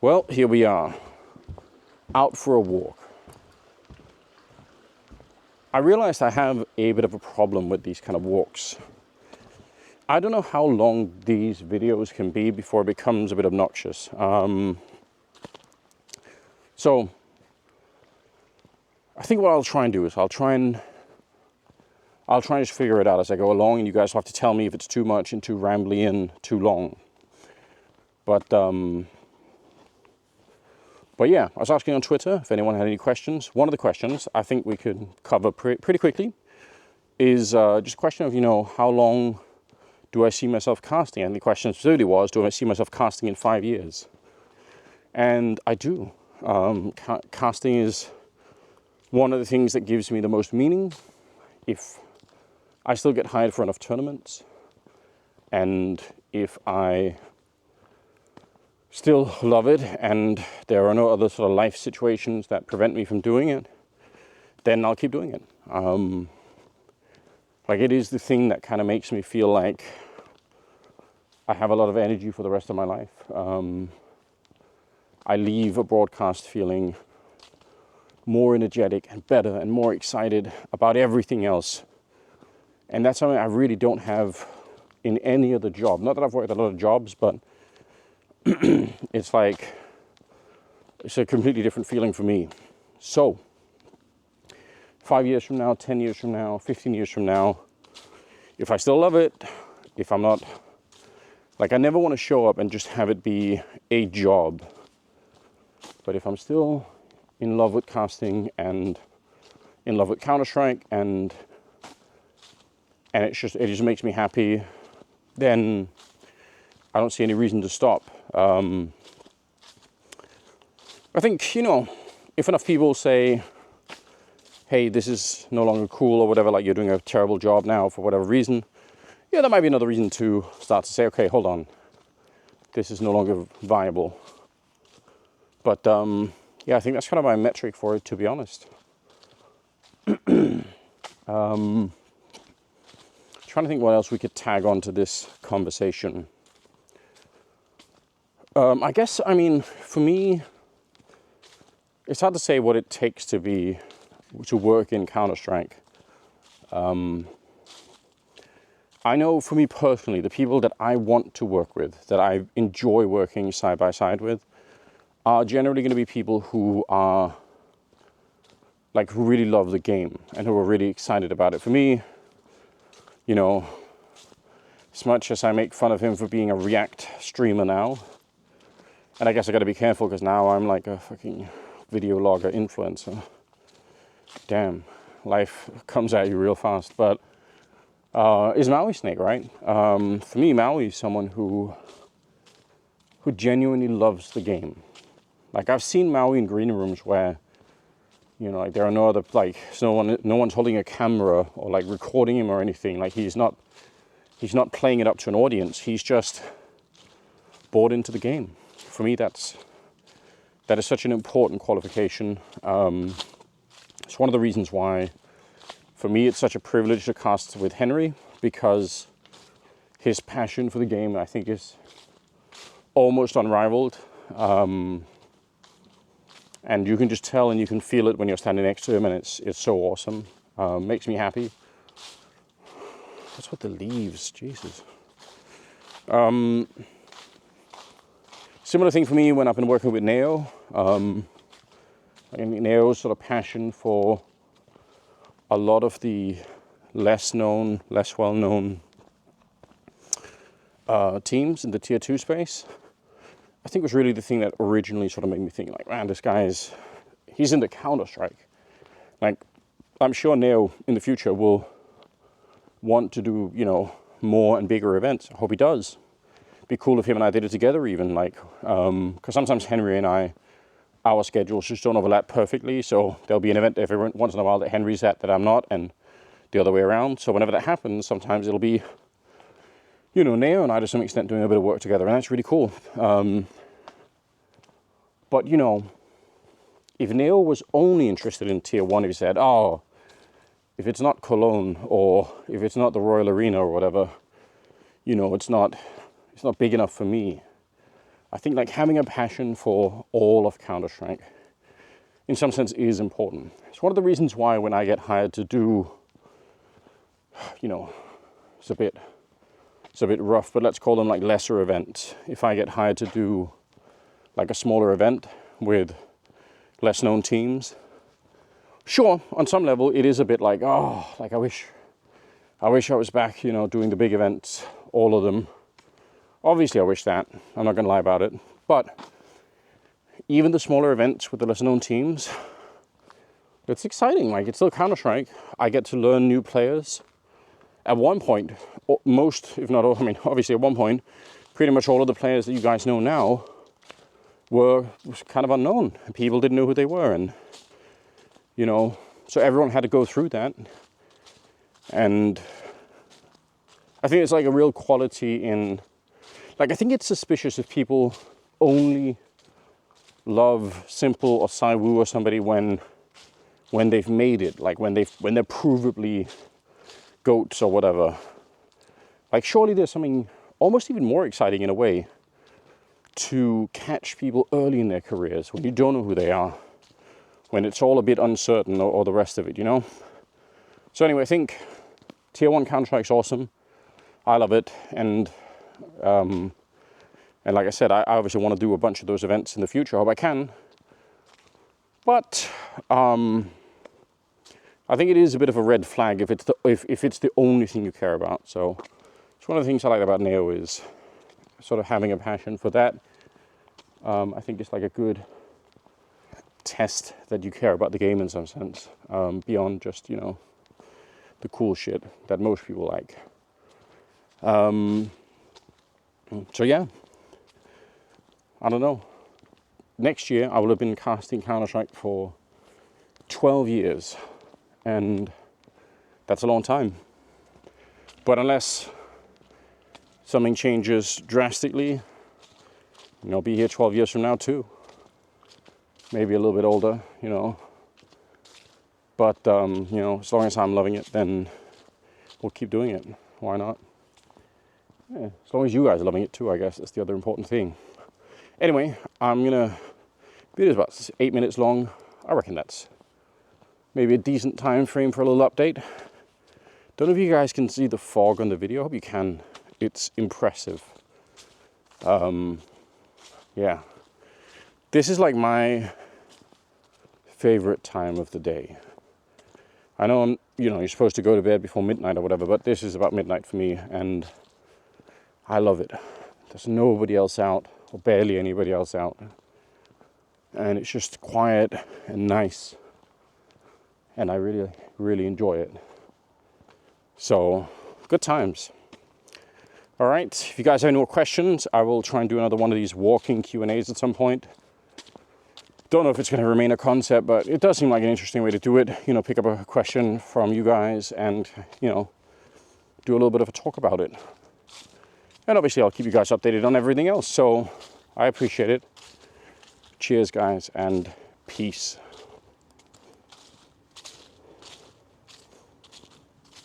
Well, here we are, out for a walk. I realized I have a bit of a problem with these kind of walks. I don't know how long these videos can be before it becomes a bit obnoxious. So I think what I'll try and do is I'll try and just figure it out as I go along, and you guys will have to tell me if it's too much and too rambly and too long. But yeah, I was asking on Twitter if anyone had any questions. One of the questions I think we could cover pretty quickly is just a question of, how long do I see myself casting? And the question specifically was, do I see myself casting in 5 years? And I do. Casting is one of the things that gives me the most meaning. If I still get hired for enough tournaments, and if I still love it and there are no other sort of life situations that prevent me from doing it, then I'll keep doing it. It is the thing that kind of makes me feel like I have a lot of energy for the rest of my life. I leave a broadcast feeling more energetic and better and more excited about everything else. And that's something I really don't have in any other job. Not that I've worked a lot of jobs, but it's a completely different feeling for me. So 5 years from now, 10 years from now, 15 years from now, if I still love it, if I'm not, I never want to show up and just have it be a job. But if I'm still in love with casting and in love with Counter-Strike and it just makes me happy, then I don't see any reason to stop. I think, if enough people say, hey, this is no longer cool or whatever, you're doing a terrible job now for whatever reason, yeah, that might be another reason to start to say, okay, hold on, this is no longer viable. But yeah, I think that's kind of my metric for it, to be honest. Trying to think what else we could tag onto this conversation. I guess, for me, it's hard to say what it takes to work in Counter-Strike. I know for me personally, the people that I want to work with, that I enjoy working side by side with, are generally going to be people who are, who really love the game and who are really excited about it. For me, as much as I make fun of him for being a React streamer now, and I guess I got to be careful because now I'm like a fucking video logger influencer. Damn, life comes at you real fast. But is Maui Snake, right? For me, Maui is someone who genuinely loves the game. I've seen Maui in green rooms where, there are no other, no one's holding a camera or recording him or anything. He's not playing it up to an audience. He's just bought into the game. For me, that is such an important qualification. It's one of the reasons why, for me, it's such a privilege to cast with Henry, because his passion for the game, I think, is almost unrivaled. And you can just tell and you can feel it when you're standing next to him, and it's so awesome. Makes me happy. What's with the leaves? Jesus. Similar thing for me when I've been working with Neo. Neo's sort of passion for a lot of the less well-known teams in the tier 2 space, I think was really the thing that originally sort of made me think, man, this guy he's into Counter-Strike. I'm sure Neo in the future will want to do, more and bigger events. I hope he does. Be cool if him and I did it together even, because sometimes Henry and our schedules just don't overlap perfectly, so there'll be an event every once in a while that Henry's at that I'm not, and the other way around. So whenever that happens, sometimes it'll be, Neo and I to some extent doing a bit of work together, and that's really cool. But, if Neo was only interested in tier 1, if he said, if it's not Cologne or if it's not the Royal Arena or whatever, it's not big enough for me. I think like having a passion for all of Counter-Strike in some sense is important. It's one of the reasons why when I get hired to do, you know, it's a bit rough, but let's call them like lesser events. If I get hired to do like a smaller event with less known teams, sure, on some level it is a bit like, oh, like I wish I was back, you know, doing the big events, all of them. Obviously I wish that, I'm not gonna lie about it, but even the smaller events with the lesser known teams, it's exciting. Like, it's still Counter-Strike. I get to learn new players. At one point, most, if not all, I mean, obviously at one point, pretty much all of the players that you guys know now was kind of unknown. People didn't know who they were, and, you know, so everyone had to go through that. And I think it's like a real quality in, like, I think it's suspicious if people only love Simple or Saiwu or somebody when they've made it, like when they're provably GOATs or whatever. Like, surely there's something almost even more exciting in a way to catch people early in their careers when you don't know who they are, when it's all a bit uncertain or the rest of it, you know? So anyway, I think Tier 1 Counter-Strike's awesome. I love it, and like I said, I obviously want to do a bunch of those events in the future. I hope I can. But I think it is a bit of a red flag if it's the only thing you care about. So it's one of the things I like about Neo is sort of having a passion for that. I think it's like a good test that you care about the game in some sense, beyond just, you know, the cool shit that most people like. So yeah. I don't know. Next year, I will have been casting Counter-Strike for 12 years. And that's a long time. But unless something changes drastically, you know, I'll be here 12 years from now too. Maybe a little bit older, you know. But, you know, as long as I'm loving it, then we'll keep doing it. Why not? Yeah, as long as you guys are loving it too, I guess. That's the other important thing. Anyway, I'm gonna, video is about 8 minutes long. I reckon that's maybe a decent time frame for a little update. Don't know if you guys can see the fog on the video. I hope you can. It's impressive. Yeah. This is like my favorite time of the day. I know you're supposed to go to bed before midnight or whatever, but this is about midnight for me, and I love it. There's nobody else out, or barely anybody else out. And it's just quiet and nice. And I really, really enjoy it. So, good times. All right, if you guys have any more questions, I will try and do another one of these walking Q&As at some point. Don't know if it's going to remain a concept, but it does seem like an interesting way to do it. You know, pick up a question from you guys and, you know, do a little bit of a talk about it. And obviously I'll keep you guys updated on everything else. So I appreciate it. Cheers, guys, and peace.